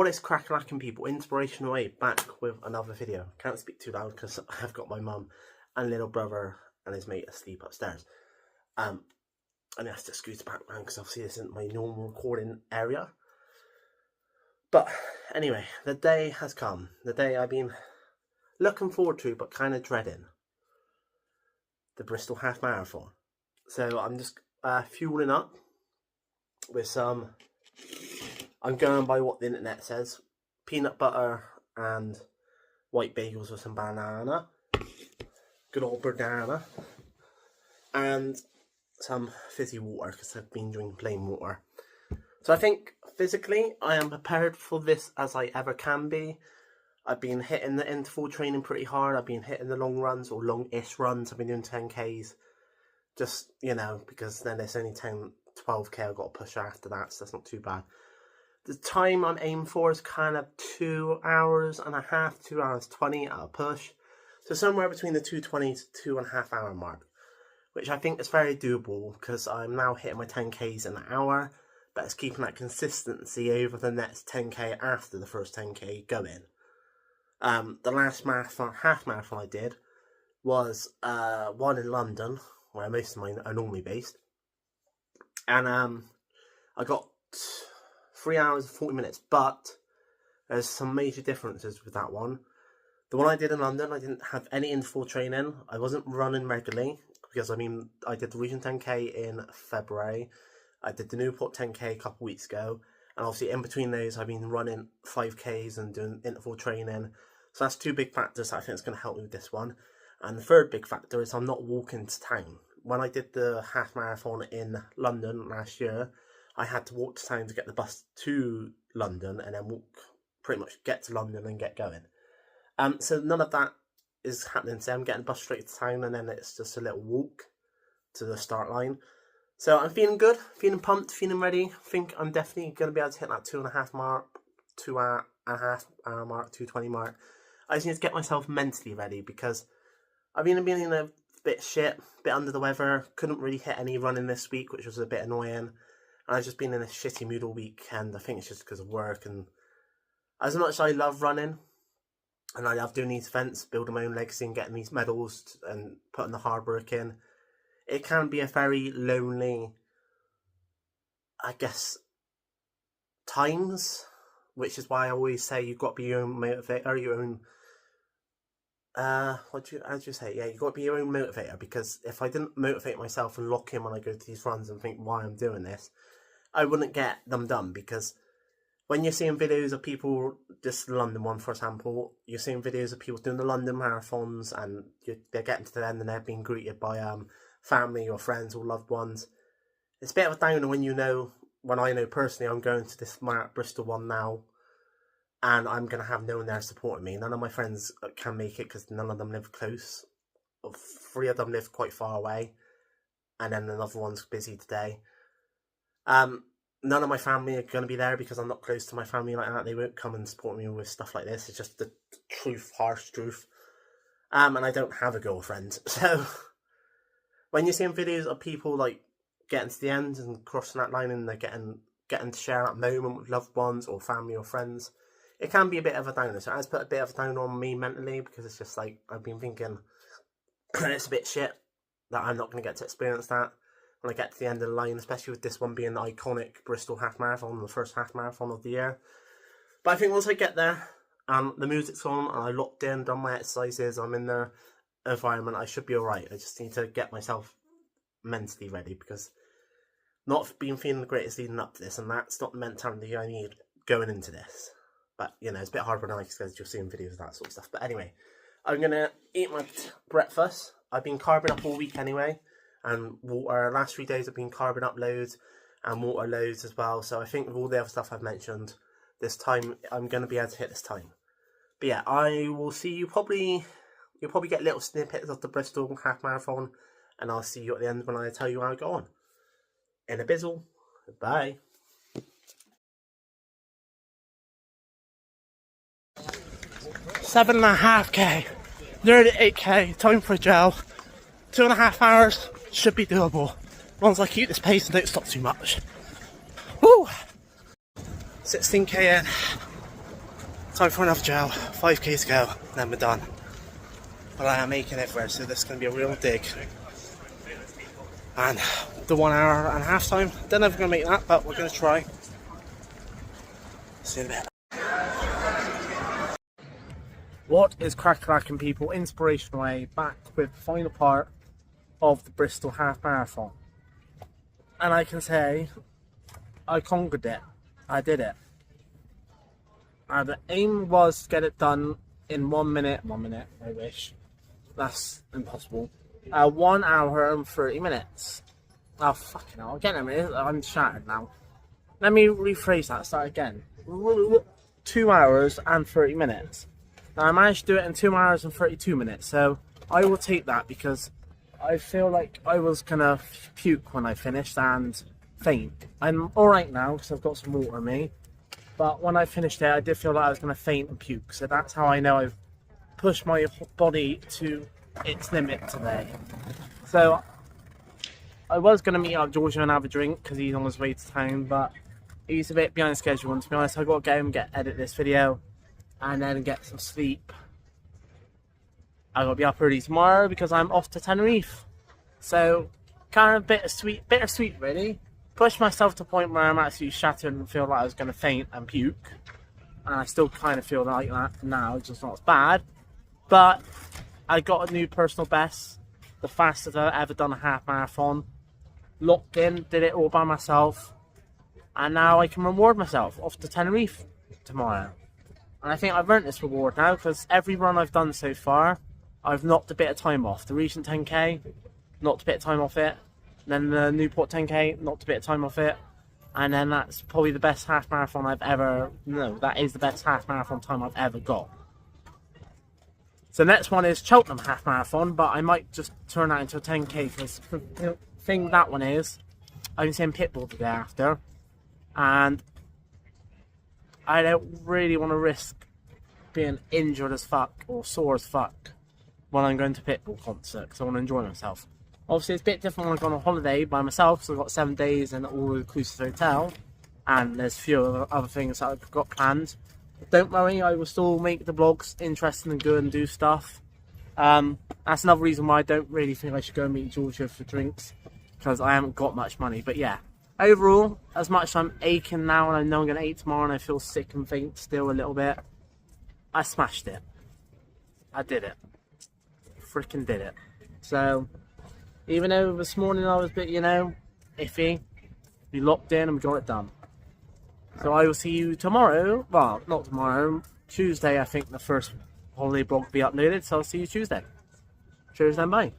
What is cracking people? Inspirational Way back with another video. Can't speak too loud because I've got my mum and little brother and his mate asleep upstairs. And I have to scoot back around because obviously this isn't my normal recording area. But anyway, the day has come. The day I've been looking forward to but kind of dreading. The Bristol Half Marathon. So I'm just fueling up with some, I'm going by what the internet says, peanut butter and white bagels with some banana, good old banana, and some fizzy water because I've been drinking plain water. So I think physically I am prepared for this as I ever can be. I've been hitting the interval training pretty hard. I've been hitting the long runs or long-ish runs. I've been doing 10Ks. Just, you know, because then there's only 10, 12K I've got to push after that. So that's not too bad. The time I'm aiming for is kind of 2 hours and a half, 2 hours 20 at a push. So somewhere between the 2:20 to 2.5 hour mark. Which I think is very doable because I'm now hitting my 10Ks in an hour. But it's keeping that consistency over the next 10K after the first 10K going. The last marathon, half marathon I did was one in London, where most of mine are normally based, and I got 3 hours and 40 minutes, but there's some major differences with that one. The one I did in London, I didn't have any interval training. I wasn't running regularly because I did the Region 10K in February. I did the Newport 10K a couple weeks ago. And obviously in between those, I've been running 5Ks and doing interval training. So that's two big factors that I think is going to help me with this one. And the third big factor is I'm not walking to town. When I did the half marathon in London last year, I had to walk to town to get the bus to London and then pretty much get to London and get going. So none of that is happening today. I'm getting a bus straight to town and then it's just a little walk to the start line. So I'm feeling good, feeling pumped, feeling ready. I think I'm definitely going to be able to hit that 2.5 mark, 2.5 hour mark, 2:20 mark. I just need to get myself mentally ready because I've been in a bit shit, a bit under the weather. Couldn't really hit any running this week, which was a bit annoying. And I've just been in a shitty mood all week, and I think it's just because of work. And as much as I love running, and I love doing these events, building my own legacy and getting these medals and putting the hard work in, it can be a very lonely, I guess, times, which is why I always say you've got to be your own motivator, your own, how do you say? Yeah, you've got to be your own motivator, because if I didn't motivate myself and lock in when I go to these runs and think why I'm doing this, I wouldn't get them done. Because when you're seeing videos of people, just the London one for example, you're seeing videos of people doing the London marathons and they're getting to the end and they're being greeted by family or friends or loved ones. It's a bit of a downer when I know personally I'm going to this Bristol one now and I'm going to have no one there supporting me. None of my friends can make it because none of them live close. 3 of them live quite far away and then another one's busy today. None of my family are going to be there because I'm not close to my family like that. They won't come and support me with stuff like this. It's just the truth, harsh truth. And I don't have a girlfriend. So when you're seeing videos of people like getting to the end and crossing that line and they're getting to share that moment with loved ones or family or friends, it can be a bit of a downer. So it has put a bit of a downer on me mentally, because it's just like I've been thinking it's a bit shit that I'm not going to get to experience that when I get to the end of the line, especially with this one being the iconic Bristol Half Marathon, the first half marathon of the year. But I think once I get there and the music's on and I locked in, done my exercises, I'm in the environment, I should be alright. I just need to get myself mentally ready, because not been feeling the greatest leading up to this, and that's not the mentality I need going into this. But you know, it's a bit hard when I because you're seeing videos of that sort of stuff. But anyway, I'm gonna eat my breakfast. I've been carbing up all week anyway, and water. Last 3 days I've been carbing up loads and water loads as well. So I think with all the other stuff I've mentioned, this time I'm gonna be able to hit this time. But yeah, I will see you probably. You'll probably get little snippets of the Bristol Half Marathon, and I'll see you at the end when I tell you how I go on. In a bizzle. Bye. 7.5K, nearly 8K, time for a gel. 2.5 hours should be doable, as long as I keep this pace and don't stop too much. Woo! 16K in. Time for another gel. 5k to go, then we're done. But I am making it for it, so this is going to be a real dig. And the 1 hour and a half time, don't know if we're going to make that, but we're going to try. See you in a bit. What is cracking people? Inspirational way back with the final part of the Bristol Half Marathon. And I can say, I conquered it. I did it. The aim was to get it done in 1 minute, I wish. That's impossible. 1 hour and 30 minutes. Oh, fucking hell. I'm shattered now. Let me rephrase that, start again. 2 hours and 30 minutes. Now, I managed to do it in 2 hours and 32 minutes, so I will take that because I feel like I was gonna puke when I finished and faint. I'm alright now because I've got some water in me, but when I finished it, I did feel like I was gonna faint and puke, so that's how I know I've pushed my body to its limit today. So, I was gonna meet up Georgia and have a drink because he's on his way to town, but he's a bit behind schedule, and to be honest, I've got to go and edit this video and then get some sleep. I gotta be up early tomorrow because I'm off to Tenerife. So, kind of bittersweet really. Pushed myself to the point where I'm actually shattered and feel like I was gonna faint and puke. And I still kind of feel like that now, just not as bad. But I got a new personal best, the fastest I've ever done a half marathon. Locked in, did it all by myself. And now I can reward myself off to Tenerife tomorrow. And I think I've earned this reward now because every run I've done so far, I've knocked a bit of time off. The recent 10k, knocked a bit of time off it. And then the Newport 10k, knocked a bit of time off it. And then that's probably the best half marathon I've ever... No, that is the best half marathon time I've ever got. So the next one is Cheltenham Half Marathon, but I might just turn that into a 10k because the thing that one is, I'm seeing Pitbull the day after. And I don't really want to risk being injured as fuck or sore as fuck when I'm going to Pitbull concert because I want to enjoy myself. Obviously, it's a bit different when I go on a holiday by myself, so I've got 7 days in an all-inclusive hotel, and there's a few other things that I've got planned. But don't worry, I will still make the vlogs interesting and good and do stuff. That's another reason why I don't really think I should go and meet Georgia for drinks, because I haven't got much money. But yeah, overall, as much as I'm aching now and I know I'm going to eat tomorrow and I feel sick and faint still a little bit, I smashed it. I did it. Freaking did it. So, even though this morning I was a bit, iffy, we locked in and we got it done. So I will see you tomorrow. Well, not tomorrow. Tuesday, I think the first holiday vlog will be uploaded. So I'll see you Tuesday. Cheers then, bye.